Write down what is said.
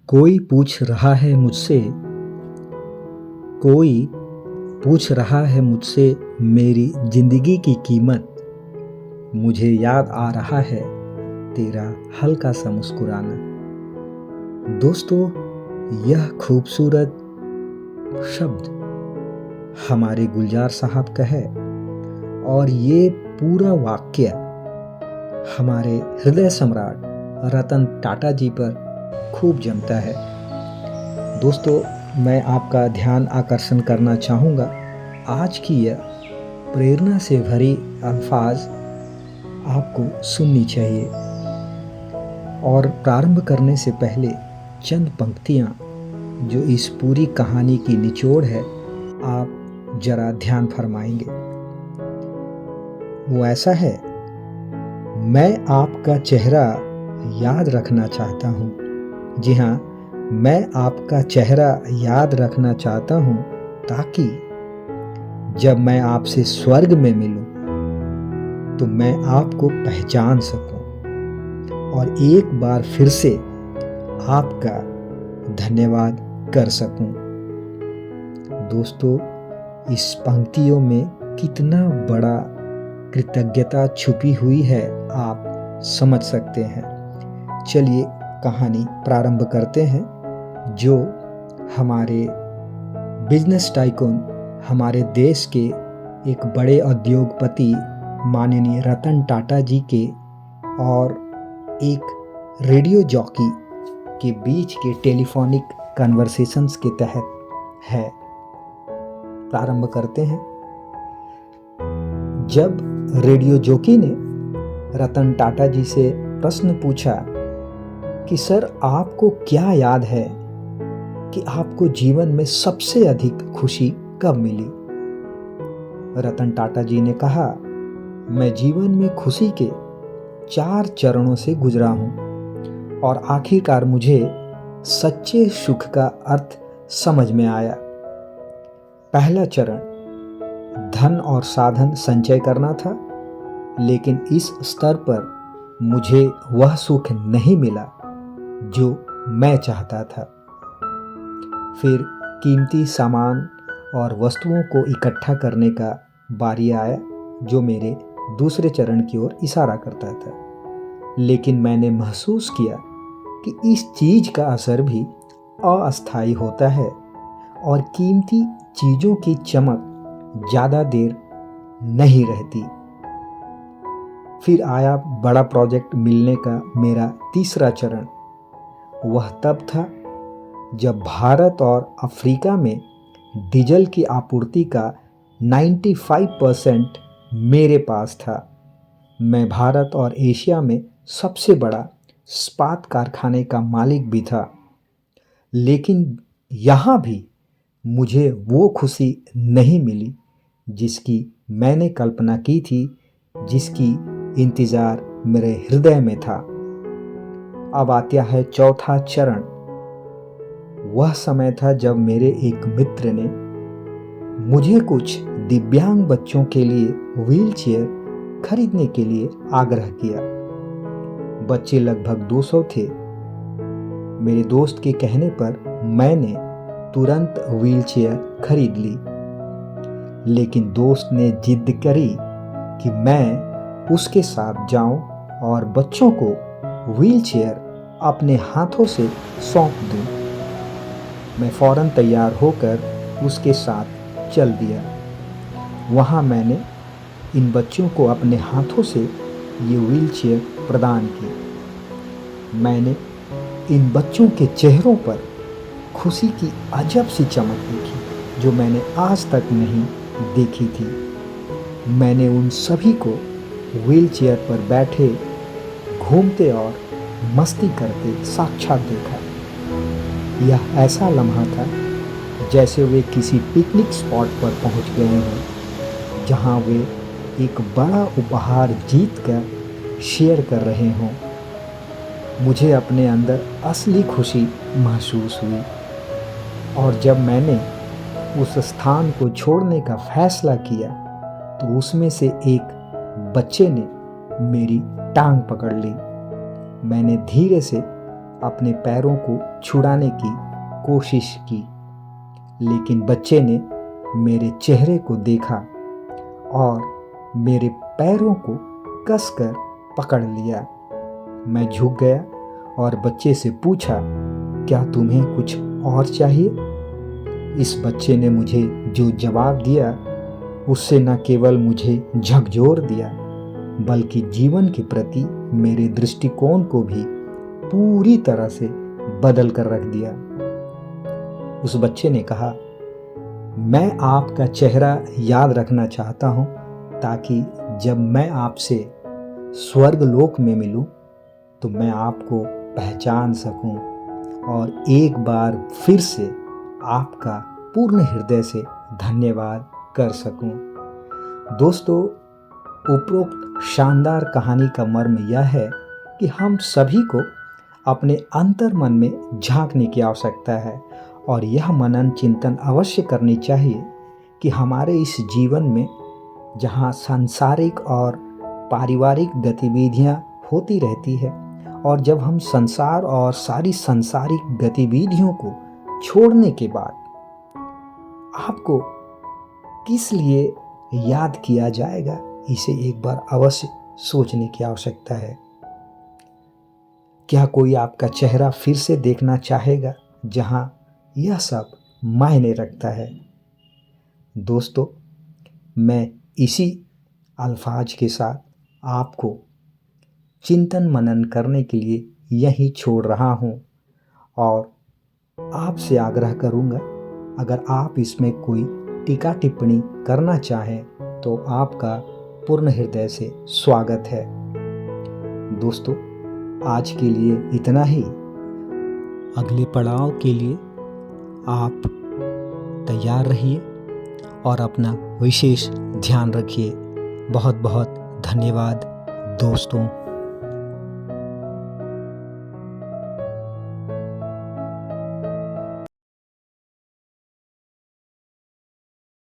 कोई पूछ रहा है मुझसे कोई पूछ रहा है मुझसे मेरी ज़िंदगी की कीमत। मुझे याद आ रहा है तेरा हल्का सा मुस्कुराना। दोस्तों, यह खूबसूरत शब्द हमारे गुलजार साहब का है और ये पूरा वाक्य हमारे हृदय सम्राट रतन टाटा जी पर खूब जमता है। दोस्तों, मैं आपका ध्यान आकर्षण करना चाहूँगा। आज की यह प्रेरणा से भरी अल्फाज आपको सुननी चाहिए। और प्रारंभ करने से पहले चंद पंक्तियाँ जो इस पूरी कहानी की निचोड़ है, आप जरा ध्यान फरमाएंगे। वो ऐसा है, मैं आपका चेहरा याद रखना चाहता हूँ। जी हाँ, मैं आपका चेहरा याद रखना चाहता हूँ ताकि जब मैं आपसे स्वर्ग में मिलूं तो मैं आपको पहचान सकूं और एक बार फिर से आपका धन्यवाद कर सकूं। दोस्तों, इस पंक्तियों में कितना बड़ा कृतज्ञता छुपी हुई है, आप समझ सकते हैं। चलिए कहानी प्रारंभ करते हैं। जो हमारे बिजनेस टाइकून, हमारे देश के एक बड़े उद्योगपति माननीय रतन टाटा जी के और एक रेडियो जॉकी के बीच के टेलीफोनिक कन्वर्सेशंस के तहत है। प्रारंभ करते हैं। जब रेडियो जॉकी ने रतन टाटा जी से प्रश्न पूछा कि सर, आपको क्या याद है कि आपको जीवन में सबसे अधिक खुशी कब मिली? रतन टाटा जी ने कहा, मैं जीवन में खुशी के 4 चरणों से गुजरा हूँ और आखिरकार मुझे सच्चे सुख का अर्थ समझ में आया। पहला चरण धन और साधन संचय करना था, लेकिन इस स्तर पर मुझे वह सुख नहीं मिला जो मैं चाहता था। फिर कीमती सामान और वस्तुओं को इकट्ठा करने का बारी आया, जो मेरे दूसरे चरण की ओर इशारा करता था। लेकिन मैंने महसूस किया कि इस चीज़ का असर भी अस्थायी होता है और कीमती चीज़ों की चमक ज़्यादा देर नहीं रहती। फिर आया बड़ा प्रोजेक्ट मिलने का मेरा तीसरा चरण। वह तब था जब भारत और अफ्रीका में डीजल की आपूर्ति का 95% मेरे पास था। मैं भारत और एशिया में सबसे बड़ा इस्पात कारखाने का मालिक भी था। लेकिन यहाँ भी मुझे वो खुशी नहीं मिली जिसकी मैंने कल्पना की थी, जिसकी इंतज़ार मेरे हृदय में था। अब आता है चौथा चरण। वह समय था जब मेरे एक मित्र ने मुझे कुछ दिव्यांग बच्चों के लिए व्हीलचेयर खरीदने के लिए आग्रह किया। बच्चे लगभग 200 थे। मेरे दोस्त के कहने पर मैंने तुरंत व्हीलचेयर खरीद ली, लेकिन दोस्त ने जिद करी कि मैं उसके साथ जाऊं और बच्चों को व्हीलचेयर अपने हाथों से सौंप दूं। मैं फौरन तैयार होकर उसके साथ चल दिया। वहाँ मैंने इन बच्चों को अपने हाथों से ये व्हीलचेयर प्रदान की। मैंने इन बच्चों के चेहरों पर खुशी की अजब सी चमक देखी जो मैंने आज तक नहीं देखी थी। मैंने उन सभी को व्हीलचेयर पर बैठे, घूमते और मस्ती करते साक्षात देखा। यह ऐसा लम्हा था जैसे वे किसी पिकनिक स्पॉट पर पहुंच गए हों, जहां वे एक बड़ा उपहार जीत कर शेयर कर रहे हों। मुझे अपने अंदर असली खुशी महसूस हुई और जब मैंने उस स्थान को छोड़ने का फैसला किया तो उसमें से एक बच्चे ने मेरी टांग पकड़ ली। मैंने धीरे से अपने पैरों को छुड़ाने की कोशिश की, लेकिन बच्चे ने मेरे चेहरे को देखा और मेरे पैरों को कसकर पकड़ लिया। मैं झुक गया और बच्चे से पूछा, क्या तुम्हें कुछ और चाहिए? इस बच्चे ने मुझे जो जवाब दिया उससे न केवल मुझे झकझोर दिया, बल्कि जीवन के प्रति मेरे दृष्टिकोण को भी पूरी तरह से बदल कर रख दिया। उस बच्चे ने कहा, मैं आपका चेहरा याद रखना चाहता हूँ ताकि जब मैं आपसे स्वर्ग लोक में मिलूं तो मैं आपको पहचान सकूं और एक बार फिर से आपका पूर्ण हृदय से धन्यवाद कर सकूं। दोस्तों, उपरोक्त शानदार कहानी का मर्म यह है कि हम सभी को अपने अंतर मन में झांकने की आवश्यकता है और यह मनन चिंतन अवश्य करनी चाहिए कि हमारे इस जीवन में जहाँ सांसारिक और पारिवारिक गतिविधियाँ होती रहती है और जब हम संसार और सारी सांसारिक गतिविधियों को छोड़ने के बाद आपको किस लिए याद किया जाएगा, इसे एक बार अवश्य सोचने की आवश्यकता है। क्या कोई आपका चेहरा फिर से देखना चाहेगा जहां यह सब मायने रखता है? दोस्तों, मैं इसी अल्फाज के साथ आपको चिंतन मनन करने के लिए यहीं छोड़ रहा हूं और आपसे आग्रह करूंगा, अगर आप इसमें कोई टीका टिप्पणी करना चाहें तो आपका पूर्ण हृदय से स्वागत है। दोस्तों, आज के लिए इतना ही। अगले पड़ाव के लिए आप तैयार रहिए और अपना विशेष ध्यान रखिए। बहुत बहुत धन्यवाद दोस्तों।